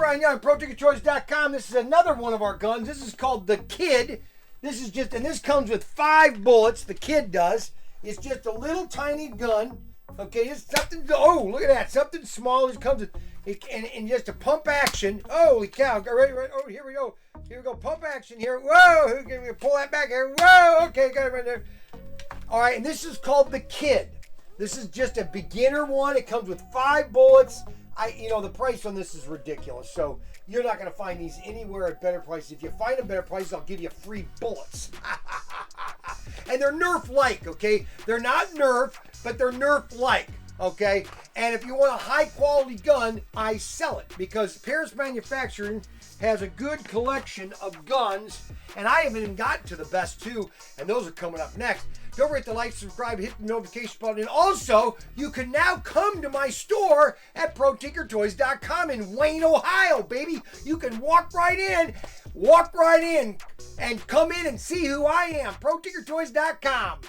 Brian Young, ProTinkerToys.com. This is another one of our guns. This is called the Kid. This is just, and this comes with 5 bullets. The Kid does. It's just a little tiny gun. Okay, it's something. Oh, look at that. Something small. It comes with, and just a pump action. Holy cow! Right. Oh, here we go. Here we go. Pump action here. Whoa! Can we pull that back here? Whoa! Okay, got it right there. All right, and this is called the Kid. This is just a beginner one. It comes with 5 bullets. The price on this is ridiculous. So you're not going to find these anywhere at better prices. If you find a better price, I'll give you free bullets. And they're Nerf-like, okay? They're not Nerf, but they're Nerf-like, okay? And if you want a high-quality gun, I sell it because Paris Manufacturing has a good collection of guns, and I haven't even gotten to the best 2, and those are coming up next. Don't forget to like, subscribe, hit the notification button, and also, you can now come to my store at ProTinkerToys.com in Wayne, Ohio, baby. You can walk right in, and come in and see who I am, ProTinkerToys.com.